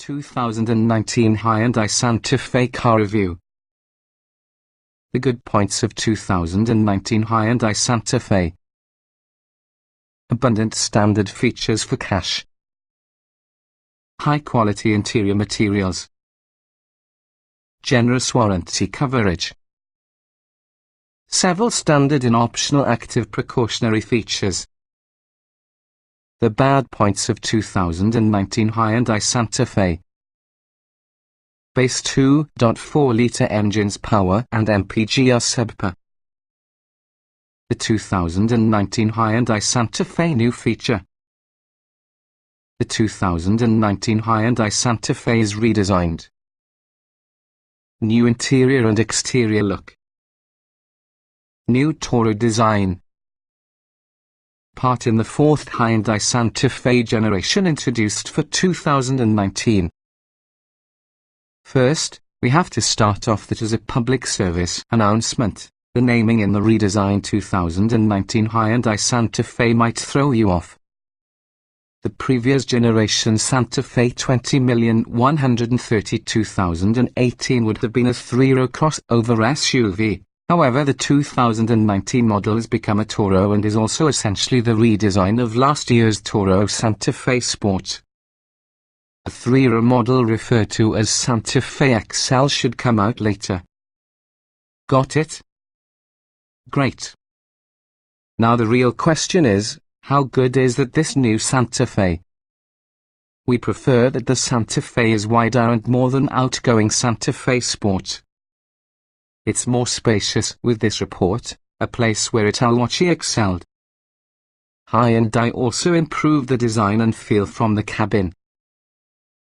2019 Hyundai Santa Fe Car Review. The good points of 2019 Hyundai Santa Fe. Abundant standard features for cash. High quality interior materials. Generous warranty coverage. Several standard and optional active precautionary features. The bad points of 2019 Hyundai Santa Fe. Base 2.4-litre engines power and MPG are subpar. The 2019 Hyundai Santa Fe new feature. The 2019 Hyundai Santa Fe is redesigned. New interior and exterior look. New Toro design. Part in the fourth Hyundai Santa Fe generation introduced for 2019. First, we have to start off that as a public service announcement, the naming in the redesigned 2019 Hyundai Santa Fe might throw you off. The previous generation Santa Fe 20,132,018 would have been a three-row crossover SUV. However, the 2019 model has become a Toro and is also essentially the redesign of last year's Toro Santa Fe Sport. A three-row model referred to as Santa Fe XL should come out later. Got it? Great. Now the real question is, how good is this new Santa Fe? We prefer that the Santa Fe is wider and more than outgoing Santa Fe Sport. It's more spacious with this report, a place where Italwachi excelled. Hyundai also improved the design and feel from the cabin.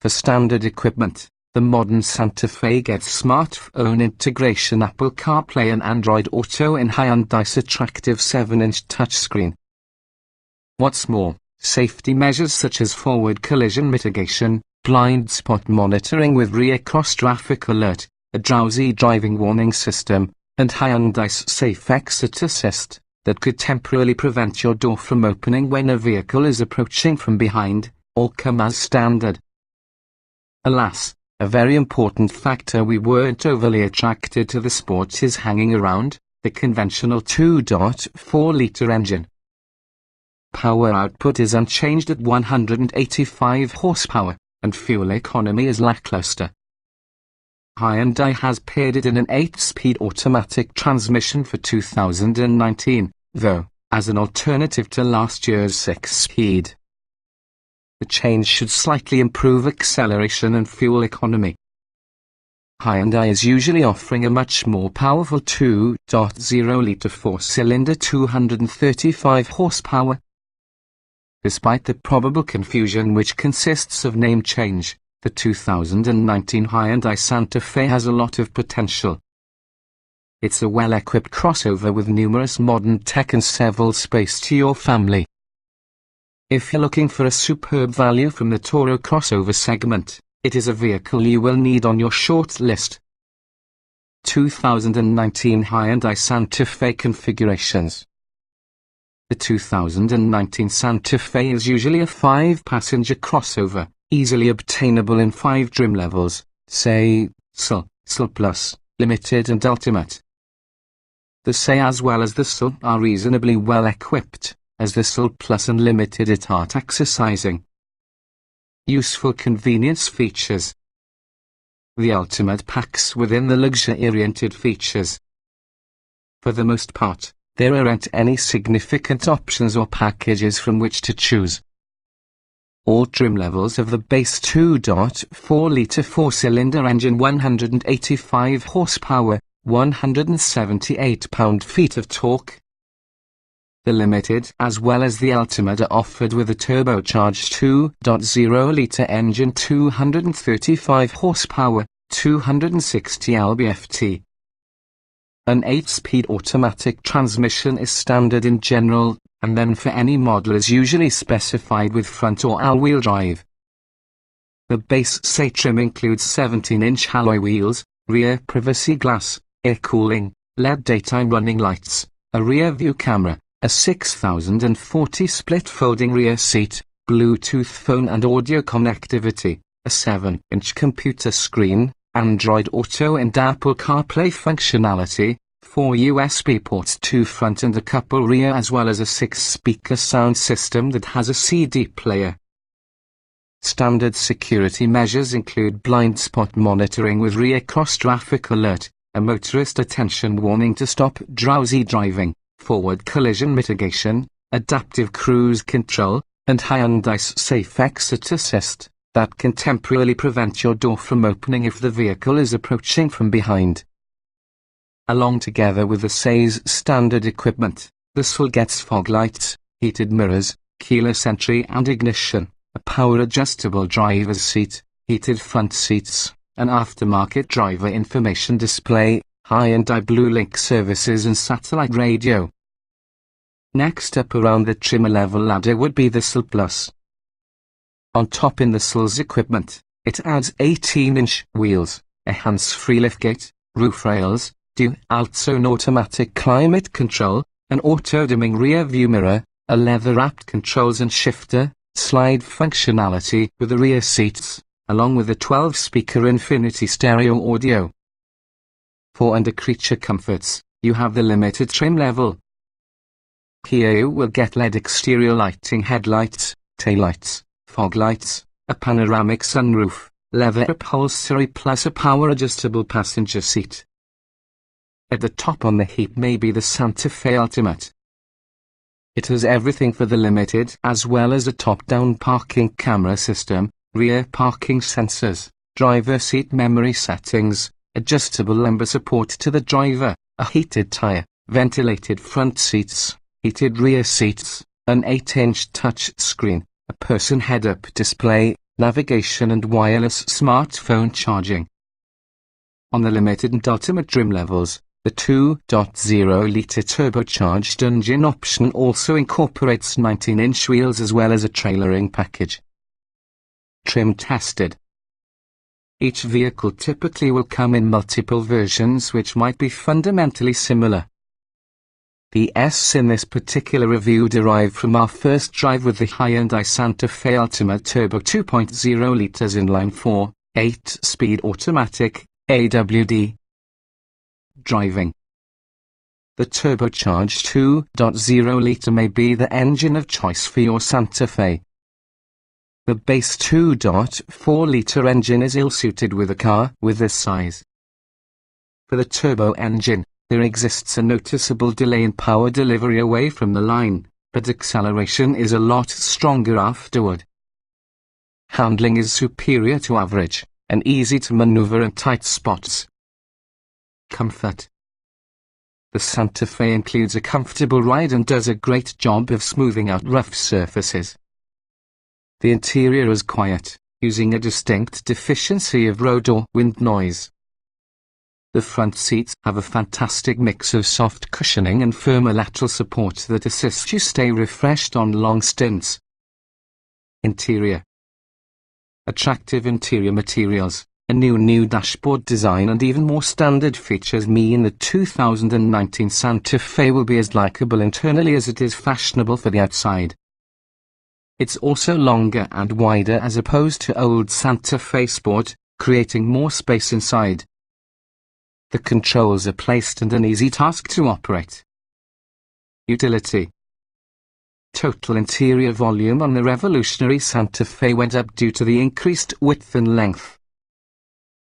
For standard equipment, the modern Santa Fe gets smartphone integration, Apple CarPlay and Android Auto in Hyundai's attractive 7-inch touchscreen. What's more, safety measures such as forward collision mitigation, blind spot monitoring with rear cross traffic alert, a drowsy driving warning system, and Hyundai's Safe Exit Assist, that could temporarily prevent your door from opening when a vehicle is approaching from behind, all come as standard. Alas, a very important factor we weren't overly attracted to the Sport is hanging around, the conventional 2.4-litre engine. Power output is unchanged at 185 horsepower, and fuel economy is lackluster. Hyundai has paired it in an 8-speed automatic transmission for 2019, though, as an alternative to last year's 6-speed. The change should slightly improve acceleration and fuel economy. Hyundai is usually offering a much more powerful 2.0-litre 4-cylinder 235 horsepower. Despite the probable confusion which consists of name change, the 2019 Hyundai Santa Fe has a lot of potential. It's a well-equipped crossover with numerous modern tech and several space to your family. If you're looking for a superb value from the Toro crossover segment, it is a vehicle you will need on your short list. 2019 Hyundai Santa Fe configurations. The 2019 Santa Fe is usually a 5-passenger crossover, easily obtainable in 5 trim levels, say, SL, SL Plus, Limited and Ultimate. The SE as well as the SL are reasonably well equipped, as the SL Plus and Limited are exercising. Useful convenience features. The Ultimate packs within the luxury-oriented features. For the most part, there aren't any significant options or packages from which to choose. All trim levels of the base 2.4-litre 4-cylinder engine 185 horsepower, 178 pound-feet of torque. The Limited as well as the Ultimate are offered with a turbocharged 2.0-litre engine 235 horsepower, 260 lb-ft. An 8-speed automatic transmission is standard in general, and then for any model is usually specified with front or all-wheel drive. The base SE trim includes 17-inch alloy wheels, rear privacy glass, air cooling, LED daytime running lights, a rear view camera, a 6040 split folding rear seat, Bluetooth phone and audio connectivity, a 7-inch computer screen, Android Auto and Apple CarPlay functionality, 4 USB ports, 2 front and a couple rear, as well as a 6-speaker sound system that has a CD player. Standard security measures include blind spot monitoring with rear cross-traffic alert, a motorist attention warning to stop drowsy driving, forward collision mitigation, adaptive cruise control, and Hyundai's Safe Exit Assist, that can temporarily prevent your door from opening if the vehicle is approaching from behind. Along together with the SAI's standard equipment, this will gets fog lights, heated mirrors, keyless entry and ignition, a power-adjustable driver's seat, heated front seats, an aftermarket driver information display, Hyundai Blue Link services and satellite radio. Next up around the trim level ladder would be the SL Plus. On top in the SL's equipment, it adds 18-inch wheels, a hands-free liftgate, roof rails, dual-zone automatic climate control, an auto-dimming rear-view mirror, a leather-wrapped controls and shifter, slide functionality with the rear seats, along with a 12-speaker infinity stereo audio. For under creature comforts, you have the limited trim level. Here you will get LED exterior lighting, headlights, taillights, fog lights, a panoramic sunroof, leather upholstery plus a power-adjustable passenger seat. At the top on the heap may be the Santa Fe Ultimate. It has everything for the limited, as well as a top-down parking camera system, rear parking sensors, driver seat memory settings, adjustable lumbar support to the driver, a heated tire, ventilated front seats, heated rear seats, an 8-inch touch screen, a person head-up display, navigation and wireless smartphone charging. On the limited and ultimate trim levels, the 2.0-litre turbocharged engine option also incorporates 19-inch wheels as well as a trailering package. Trim tested. Each vehicle typically will come in multiple versions which might be fundamentally similar. The S in this particular review derived from our first drive with the Hyundai Santa Fe Ultimate Turbo 2.0 litres inline-4, 8-speed automatic, AWD. Driving. The turbocharged 2.0-litre may be the engine of choice for your Santa Fe. The base 2.4-litre engine is ill-suited with a car with this size. For the turbo engine, there exists a noticeable delay in power delivery away from the line, but acceleration is a lot stronger afterward. Handling is superior to average, and easy to maneuver in tight spots. Comfort. The Santa Fe includes a comfortable ride and does a great job of smoothing out rough surfaces. The interior is quiet, using a distinct deficiency of road or wind noise. The front seats have a fantastic mix of soft cushioning and firmer lateral support that assists you stay refreshed on long stints. Interior. Attractive interior materials, a new dashboard design and even more standard features mean the 2019 Santa Fe will be as likable internally as it is fashionable for the outside. It's also longer and wider as opposed to old Santa Fe Sport, creating more space inside. The controls are placed and an easy task to operate. Utility. Total interior volume on the revolutionary Santa Fe went up due to the increased width and length.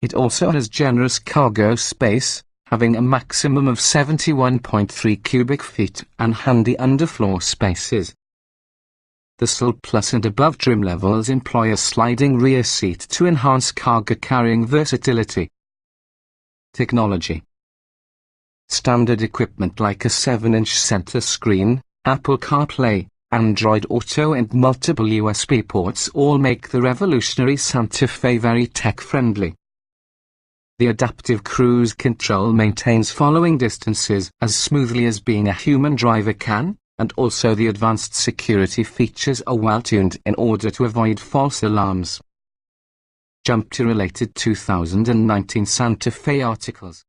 It also has generous cargo space, having a maximum of 71.3 cubic feet and handy underfloor spaces. The SL Plus and above trim levels employ a sliding rear seat to enhance cargo carrying versatility. Technology. Standard equipment like a 7-inch center screen, Apple CarPlay, Android Auto and multiple USB ports all make the revolutionary Santa Fe very tech-friendly. The adaptive cruise control maintains following distances as smoothly as being a human driver can, and also the advanced security features are well tuned in order to avoid false alarms. Jump to related 2019 Santa Fe articles.